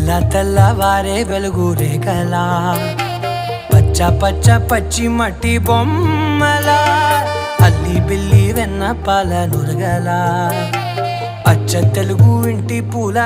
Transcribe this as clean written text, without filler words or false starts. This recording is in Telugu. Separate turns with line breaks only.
తెల్ల తెల్లవారే వెలుగు రేఖలా పచ్చ పచ్చ పచ్చి మట్టి బొమ్మలా అల్లి బిల్లి వెన్న పాల నురగలా అచ్చ తెలుగు ఇంటి పూల